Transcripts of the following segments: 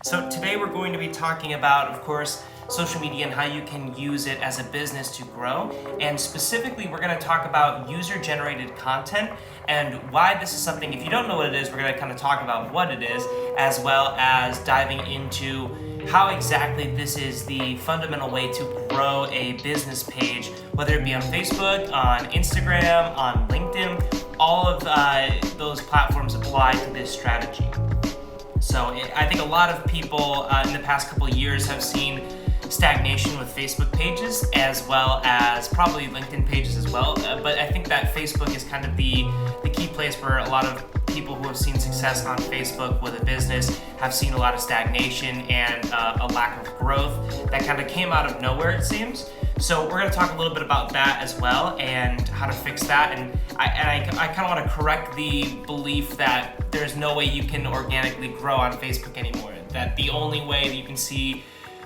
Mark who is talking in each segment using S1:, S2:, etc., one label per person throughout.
S1: So today we're going to be talking about, of course, social media and how you can use it as a business to grow. And specifically, we're going to talk about user-generated content and why this is something. If you don't know what it is, we're going to kind of talk about what it is, as well as diving into how exactly this is the fundamental way to grow a business page, whether it be on Facebook, on Instagram, on LinkedIn. All of those platforms apply to this strategy. So I think a lot of people in the past couple of years have seen stagnation with Facebook pages, as well as probably LinkedIn pages as well. But I think that Facebook is kind of the key place where a lot of people who have seen success on Facebook with a business have seen a lot of stagnation and a lack of growth that kind of came out of nowhere, it seems. So we're going to talk a little bit about that as well and how to fix that. And I kind of want to correct the belief that there's no way you can organically grow on Facebook anymore. That the only way that you can see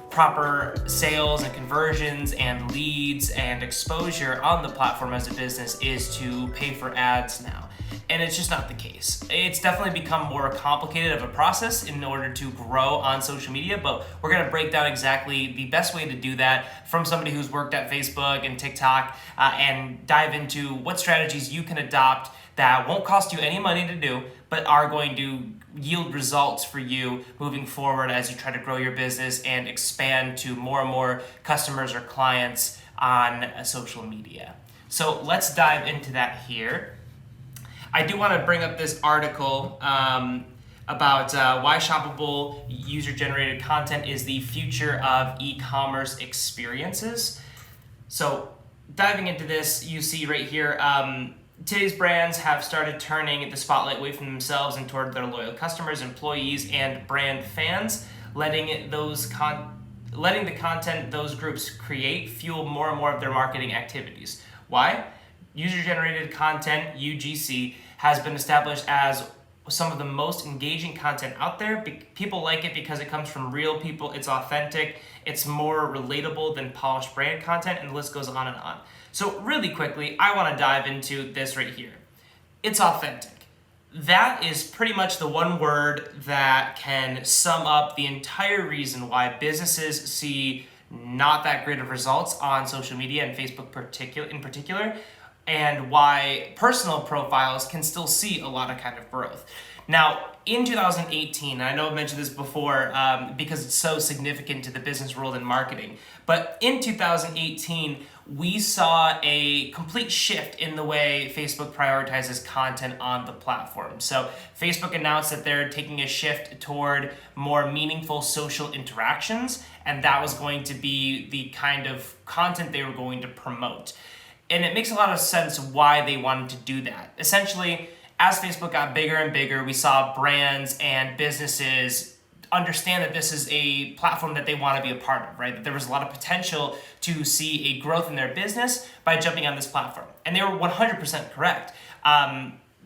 S1: proper sales and conversions and leads and exposure on the platform as a business is to pay for ads now. And it's just not the case. It's definitely become more complicated of a process in order to grow on social media, but we're gonna break down exactly the best way to do that from somebody who's worked at Facebook and TikTok and dive into what strategies you can adopt that won't cost you any money to do, but are going to yield results for you moving forward as you try to grow your business and expand to more and more customers or clients on social media. So let's dive into that here. I do want to bring up this article about why shoppable user-generated content is the future of e-commerce experiences. So diving into this, you see right here, today's brands have started turning the spotlight away from themselves and toward their loyal customers, employees, and brand fans, letting the content those groups create fuel more and more of their marketing activities. Why? User-generated content, UGC, has been established as some of the most engaging content out there. People like it because it comes from real people, it's authentic, it's more relatable than polished brand content, and the list goes on and on. So really quickly, I want to dive into this right here. It's authentic. That is pretty much the one word that can sum up the entire reason why businesses see not that great of results on social media and Facebook in particular, and why personal profiles can still see a lot of kind of growth. Now, in 2018, I know I've mentioned this before because it's so significant to the business world and marketing, but in 2018, we saw a complete shift in the way Facebook prioritizes content on the platform. So Facebook announced that they're taking a shift toward more meaningful social interactions, and that was going to be the kind of content they were going to promote. And it makes a lot of sense why they wanted to do that. Essentially, as Facebook got bigger and bigger, we saw brands and businesses understand that this is a platform that they want to be a part of, right? That there was a lot of potential to see a growth in their business by jumping on this platform. And they were 100% correct.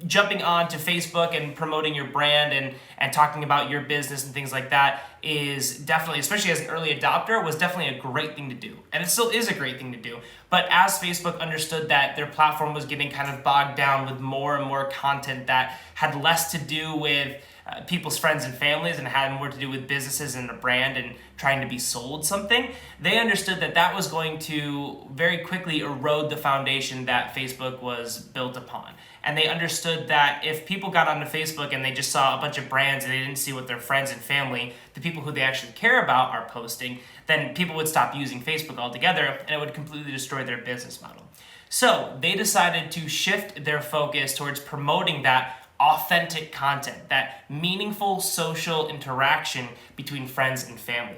S1: Jumping on to Facebook and promoting your brand and talking about your business and things like that is definitely, especially as an early adopter, was definitely a great thing to do. And it still is a great thing to do. But as Facebook understood that their platform was getting kind of bogged down with more and more content that had less to do with people's friends and families and had more to do with businesses and a brand and trying to be sold something, they understood that that was going to very quickly erode the foundation that Facebook was built upon. And they understood that if people got onto Facebook and they just saw a bunch of brands and they didn't see what their friends and family, the people who they actually care about, are posting, then people would stop using Facebook altogether and it would completely destroy their business model. So they decided to shift their focus towards promoting that authentic content, that meaningful social interaction between friends and family.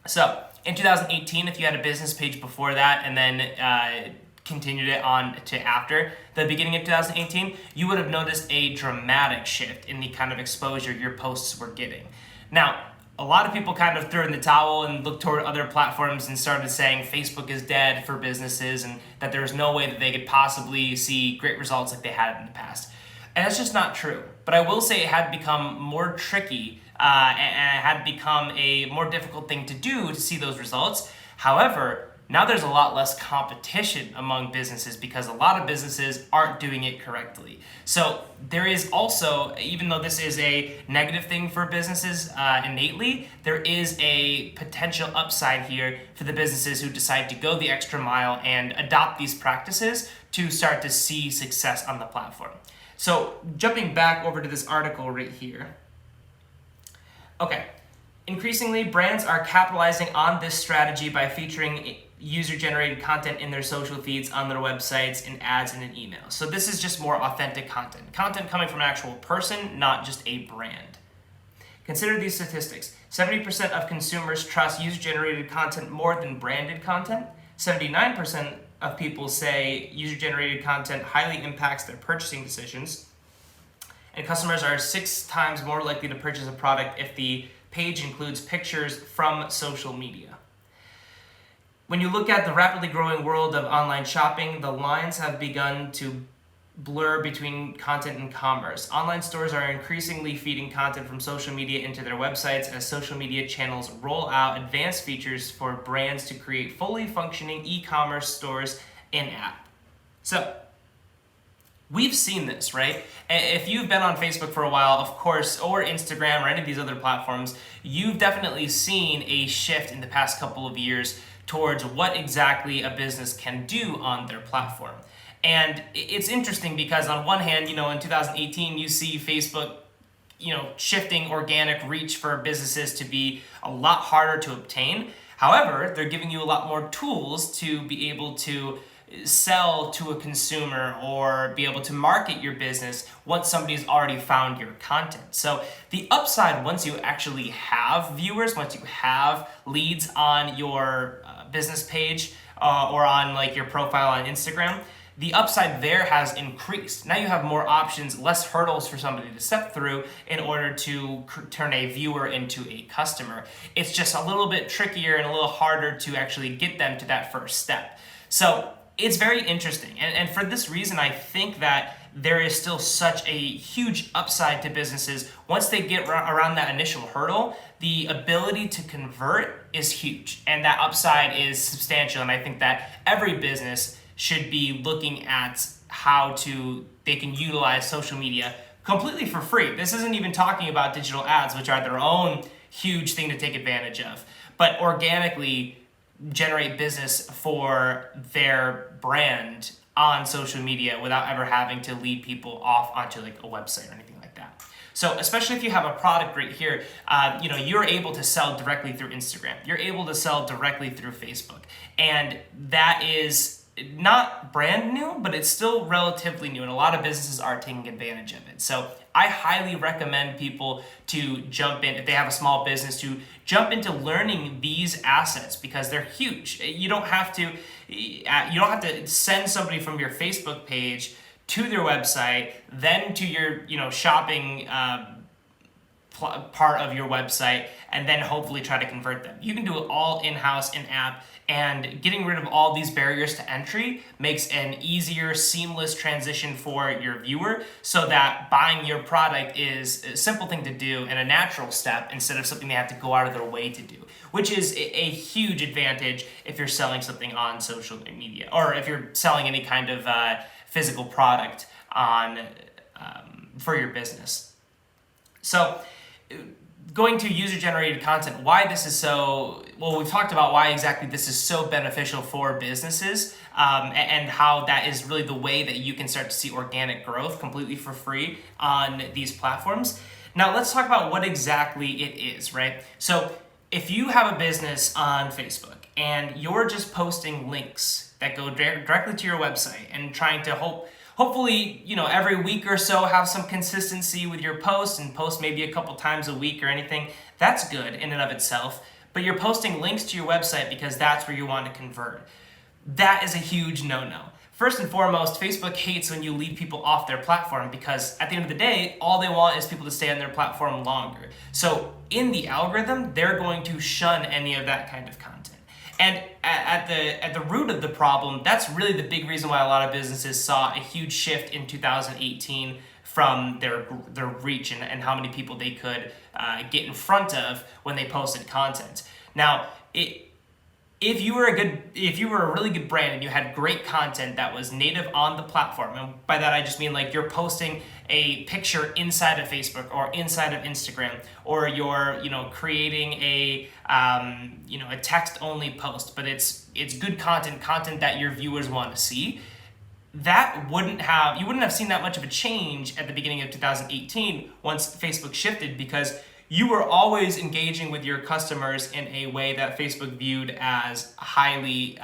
S1: So in 2018, if you had a business page before that and then continued it on to after the beginning of 2018, you would have noticed a dramatic shift in the kind of exposure your posts were getting. Now, a lot of people kind of threw in the towel and looked toward other platforms and started saying Facebook is dead for businesses and that there was no way that they could possibly see great results like they had in the past. And that's just not true. But I will say it had become more tricky and it had become a more difficult thing to do to see those results. However, now there's a lot less competition among businesses because a lot of businesses aren't doing it correctly. So there is also, even though this is a negative thing for businesses innately, there is a potential upside here for the businesses who decide to go the extra mile and adopt these practices to start to see success on the platform. So jumping back over to this article right here. Okay. Increasingly, brands are capitalizing on this strategy by featuring user-generated content in their social feeds, on their websites, in ads, and in emails. So this is just more authentic content. Content coming from an actual person, not just a brand. Consider these statistics. 70% of consumers trust user-generated content more than branded content. 79% of people say user-generated content highly impacts their purchasing decisions. And customers are 6 times more likely to purchase a product if the page includes pictures from social media. When you look at the rapidly growing world of online shopping, the lines have begun to blur between content and commerce. Online stores are increasingly feeding content from social media into their websites as social media channels roll out advanced features for brands to create fully functioning e-commerce stores in-app. So, we've seen this, right? If you've been on Facebook for a while, of course, or Instagram or any of these other platforms, you've definitely seen a shift in the past couple of years towards what exactly a business can do on their platform. And it's interesting because on one hand, in 2018, you see Facebook, shifting organic reach for businesses to be a lot harder to obtain. However, they're giving you a lot more tools to be able to sell to a consumer or be able to market your business once somebody's already found your content. So the upside, once you actually have viewers, once you have leads on your business page or on your profile on Instagram, the upside there has increased. Now you have more options, less hurdles for somebody to step through in order to turn a viewer into a customer. It's just a little bit trickier and a little harder to actually get them to that first step. So it's very interesting. And for this reason, I think that there is still such a huge upside to businesses. Once they get around that initial hurdle, the ability to convert is huge. And that upside is substantial. And I think that every business should be looking at how they can utilize social media completely for free. This isn't even talking about digital ads, which are their own huge thing to take advantage of, but organically generate business for their brand on social media without ever having to lead people off onto a website or anything like that. So especially if you have a product right here, you're able to sell directly through Instagram. You're able to sell directly through Facebook. And that is not brand new, but it's still relatively new, and a lot of businesses are taking advantage of it. So I highly recommend people to jump in, if they have a small business, to jump into learning these assets because they're huge. You don't have to send somebody from your Facebook page to their website, then to your shopping part of your website, and then hopefully try to convert them. You can do it all in-house, in-app, and getting rid of all these barriers to entry makes an easier, seamless transition for your viewer so that buying your product is a simple thing to do and a natural step instead of something they have to go out of their way to do, which is a huge advantage if you're selling something on social media or if you're selling any kind of physical product on for your business. So going to user-generated content, why this is so, well, we've talked about why exactly this is so beneficial for businesses and how that is really the way that you can start to see organic growth completely for free on these platforms. Now let's talk about what exactly it is, right? So if you have a business on Facebook and you're just posting links that go directly to your website and trying to hopefully, every week or so have some consistency with your posts and post maybe a couple times a week or anything, that's good in and of itself. But you're posting links to your website because that's where you want to convert. That is a huge no-no. First and foremost, Facebook hates when you lead people off their platform because at the end of the day, all they want is people to stay on their platform longer. So in the algorithm, they're going to shun any of that kind of content. And at the root of the problem, that's really the big reason why a lot of businesses saw a huge shift in 2018 from their reach and how many people they could get in front of when they posted content. Now, if you were a really good brand and you had great content that was native on the platform, and by that I just mean like you're posting a picture inside of Facebook or inside of Instagram, or you're creating a a text only post, but it's good content that your viewers want to see. You wouldn't have seen that much of a change at the beginning of 2018 once Facebook shifted, because you were always engaging with your customers in a way that Facebook viewed as highly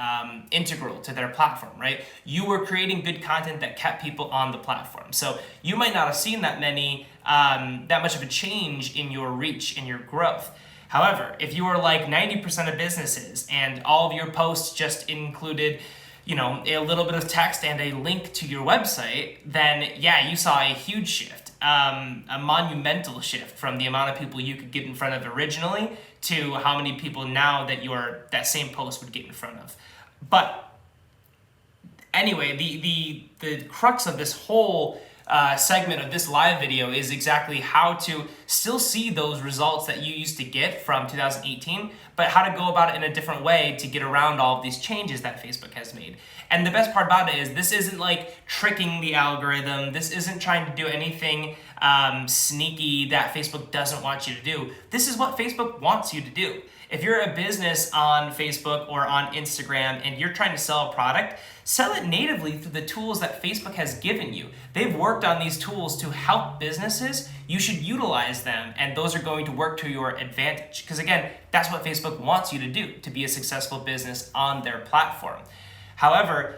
S1: integral to their platform, right? You were creating good content that kept people on the platform. So you might not have seen that much of a change in your reach, in your growth. However, if you were like 90% of businesses and all of your posts just included a little bit of text and a link to your website, then yeah, you saw a huge shift. A monumental shift from the amount of people you could get in front of originally to how many people now that same post would get in front of. But anyway, the crux of this whole segment of this live video is exactly how to still see those results that you used to get from 2018, but how to go about it in a different way to get around all of these changes that Facebook has made. And the best part about it is this isn't like tricking the algorithm. This isn't trying to do anything sneaky that Facebook doesn't want you to do. This is what Facebook wants you to do. If you're a business on Facebook or on Instagram and you're trying to sell a product, sell it natively through the tools that Facebook has given you. They've worked on these tools to help businesses. You should utilize them, and those are going to work to your advantage. Because again, that's what Facebook wants you to do, to be a successful business on their platform. However,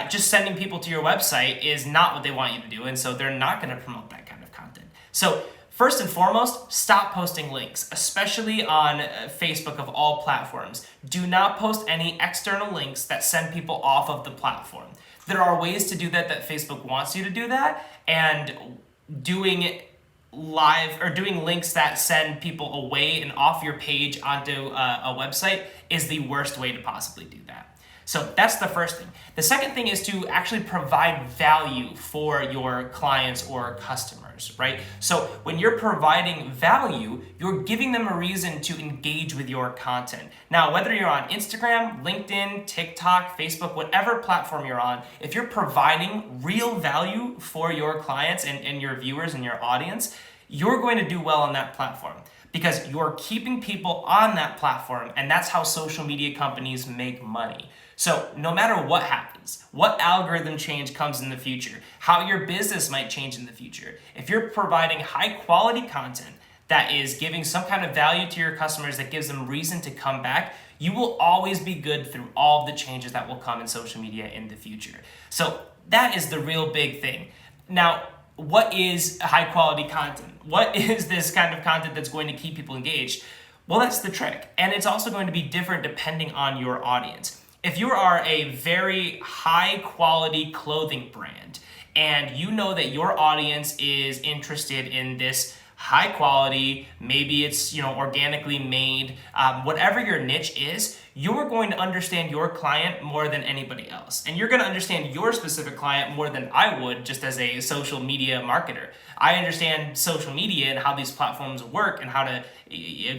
S1: just sending people to your website is not what they want you to do, and so they're not going to promote that kind of content. So first and foremost, stop posting links, especially on Facebook of all platforms. Do not post any external links that send people off of the platform. There are ways to do that Facebook wants you to do that, and doing links that send people away and off your page onto a website is the worst way to possibly do that. So that's the first thing. The second thing is to actually provide value for your clients or customers, right? So when you're providing value, you're giving them a reason to engage with your content. Now, whether you're on Instagram, LinkedIn, TikTok, Facebook, whatever platform you're on, if you're providing real value for your clients and your viewers and your audience, you're going to do well on that platform, because you're keeping people on that platform, and that's how social media companies make money. So no matter what happens, what algorithm change comes in the future, how your business might change in the future, if you're providing high quality content that is giving some kind of value to your customers, that gives them reason to come back, you will always be good through all of the changes that will come in social media in the future. So that is the real big thing. Now, what is high quality content? What is this kind of content that's going to keep people engaged? Well, that's the trick. And it's also going to be different depending on your audience. If you are a very high quality clothing brand and you know that your audience is interested in this high quality, maybe it's organically made, whatever your niche is, you're going to understand your client more than anybody else. And you're going to understand your specific client more than I would just as a social media marketer. I understand social media and how these platforms work and how to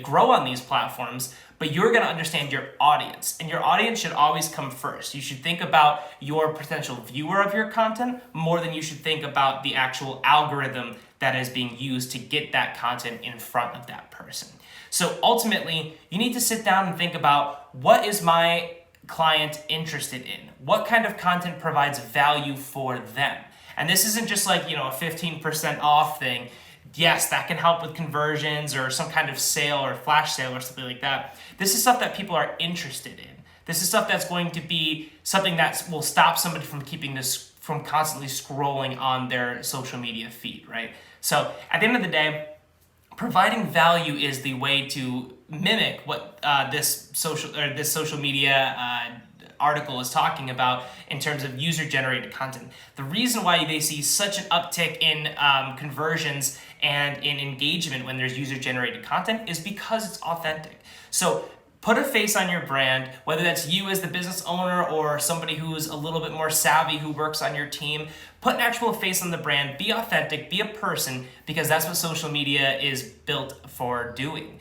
S1: grow on these platforms, but you're going to understand your audience, and your audience should always come first. You should think about your potential viewer of your content more than you should think about the actual algorithm that is being used to get that content in front of that person. So ultimately, you need to sit down and think about, what is my client interested in? What kind of content provides value for them? And this isn't just like, a 15% off thing. Yes, that can help with conversions or some kind of sale or flash sale or something like that. This is stuff that people are interested in. This is stuff that's going to be something that will stop somebody from from constantly scrolling on their social media feed, right? So at the end of the day, providing value is the way to mimic what this social media article is talking about in terms of user-generated content. The reason why they see such an uptick in conversions and in engagement when there's user-generated content is because it's authentic. So Put a face on your brand, whether that's you as the business owner or somebody who's a little bit more savvy who works on your team. Put an actual face on the brand, be authentic, be a person, because that's what social media is built for doing.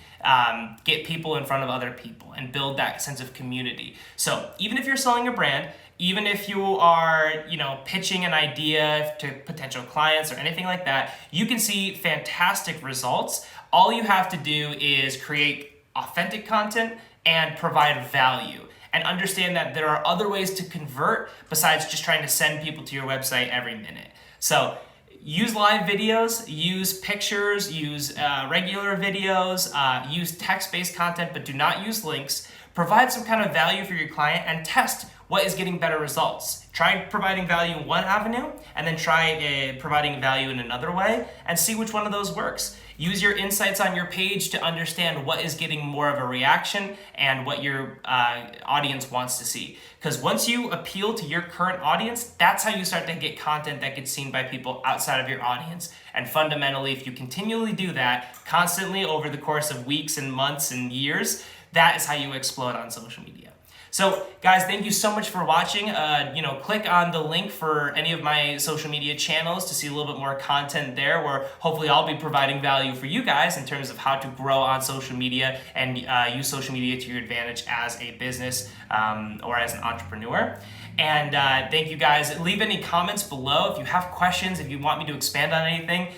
S1: Get people in front of other people and build that sense of community. So even if you're selling a brand, even if you are, pitching an idea to potential clients or anything like that, you can see fantastic results. All you have to do is create authentic content and provide value, and understand that there are other ways to convert besides just trying to send people to your website every minute. So use live videos, use pictures, use regular videos, use text-based content, but do not use links. Provide some kind of value for your client and test what is getting better results. Try providing value in one avenue and then try providing value in another way and see which one of those works. Use your insights on your page to understand what is getting more of a reaction and what your audience wants to see. Because once you appeal to your current audience, that's how you start to get content that gets seen by people outside of your audience. And fundamentally, if you continually do that constantly over the course of weeks and months and years, that is how you explode on social media. So guys, thank you so much for watching. Click on the link for any of my social media channels to see a little bit more content there, where hopefully I'll be providing value for you guys in terms of how to grow on social media and use social media to your advantage as a business or as an entrepreneur. And thank you guys. Leave any comments below if you have questions, if you want me to expand on anything.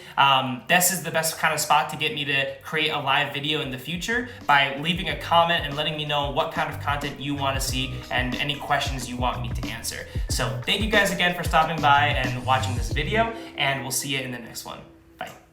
S1: This is the best kind of spot to get me to create a live video in the future, by leaving a comment and letting me know what kind of content you want to see and any questions you want me to answer. So thank you guys again for stopping by and watching this video, and we'll see you in the next one.